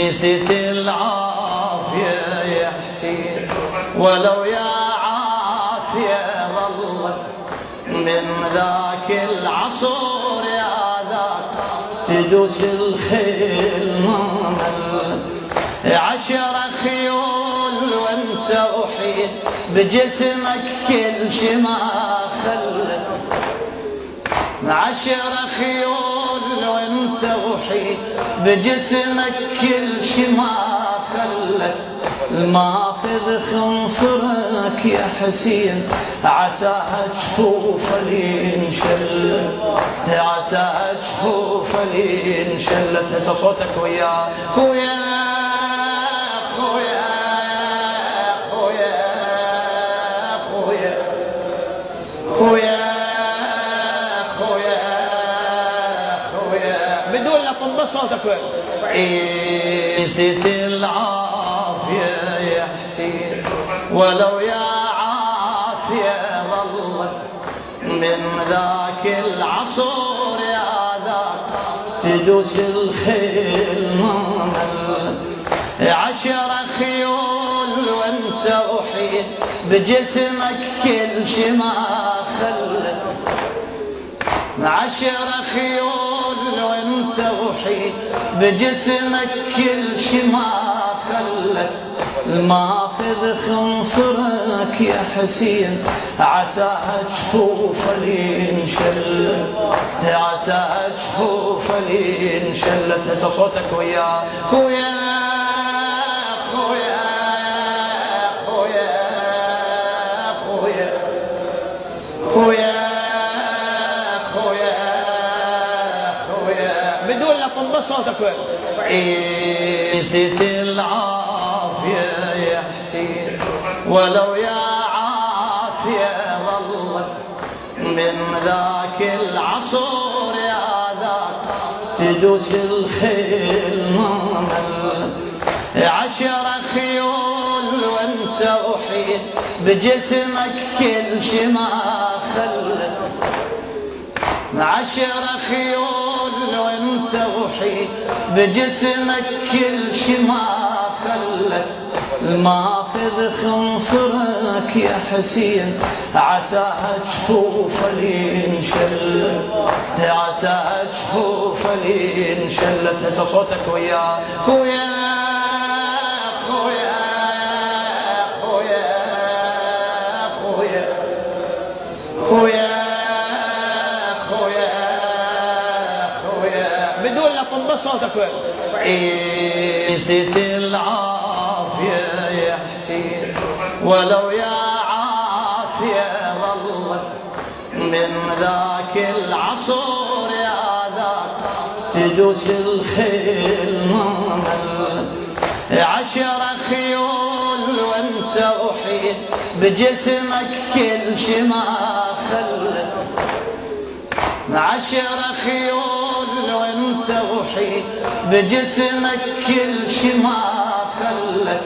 نسيت العافية يا حسين ولو يا عافية ظلت من ذاك العصور يا ذاك تدوس الخيل ما ملت 10 خيول وانت وحيد بجسمك كل شي ما خلت 10 خيول وانت وحيد بجسمك كل شي ما خلت الماخذ خنصرك يا حسين عساها جفوف الانشلت عساها جفوف الانشلت هسه صوتك وياه خويا خويا خويا خويا خويا بدون لا تنبسط صوتك. نسيت العافية يا حسين ولو يا عافية ظلت من ذاك العصور يا ذاك تدوس الخيل ما ملت 10 خيول وانت وحيد بجسمك كل شي ما خلت 10 خيول وانت وحيد بجسمك كل شي ما خلت الماخذ خنصرك يا حسين عساها جفوف الانشلت عساها جفوف الانشلت هسه صوتك وياه خويا خويا خويا خويا خويا بدون لا تنبسط صوتك. نسيت العافية يا حسين ولو يا عافية ظلت من ذاك العصور يا ذاك تدوس الخيل ما ملت 10 خيول وانت وحيد بجسمك كل شي ما خلت 10 خيول وانت وحيد بجسمك كل شي ما خلت الماخذ خنصرك يا حسين عساها جفوف الانشلت عساها جفوف الانشلت هسه صوتك وياه خويا خويا خويا خويا خويا بدون لا تنبسط صوتك. نسيت العافية يا حسين ولو يا عافية ظلت من ذاك العصور يا ذاك تدوس الخيل ما ملت 10 خيول وانت وحيد بجسمك كل شي ما خلت 10 خيول وانت وحيد بجسمك كل شي ما خلت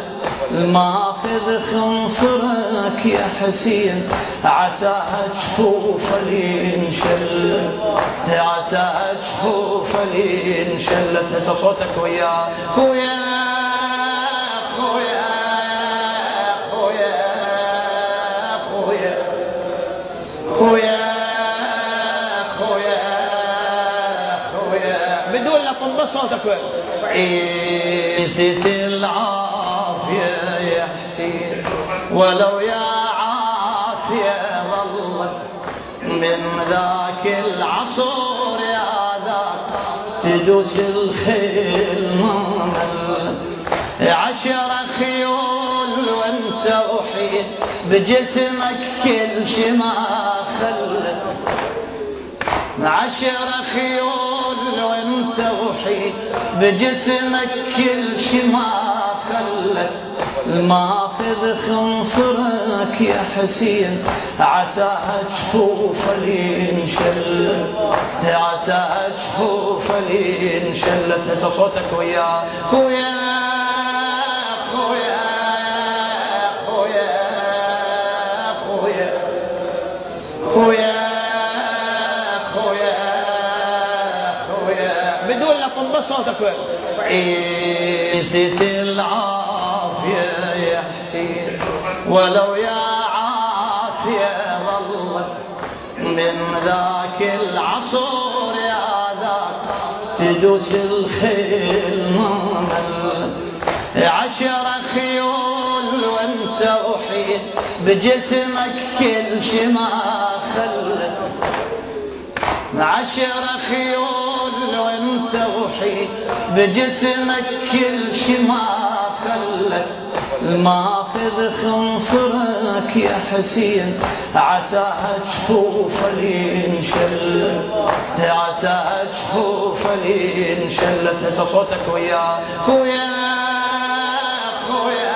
الماخذ خنصرك يا حسين عساها جفوف الانشلت عساها جفوف الانشلت هسه صوتك وياه خويا خويا خويا خويا خويا بدون لا تنبسط صوتك. نسيت العافية يا حسين ولو يا عافية ظلت من ذاك العصور يا ذاك تدوس الخيل ما ملت 10 خيول وانت وحيد بجسمك كل شي ما خلت 10 خيول وانت وحيد بجسمك كل شي ما خلت الماخذ خنصرك يا حسين عساها جفوف الانشلت عساها جفوف الانشلت هسه صوتك وياه خويا خويا خويا خويا خويا بدون لا تنبسط صوتك. نسيت العافية يا حسين ولو يا عافية ظلت من ذاك العصر يا ذاك تدوس الخيل ما ملت 10 خيول وانت وحيد بجسمك كل شي ما خلت 10 خيول وانت وحيد بجسمك كل شي ما خلت الماخذ خنصرك يا حسين عساها جفوف لينشلت عساها جفوف لينشلت هسه صوتك وياه خويا خويا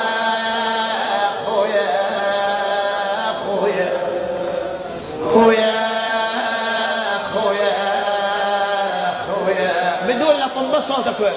خويا خويا خويا خويا خويا بدون لا تنبسط صوتك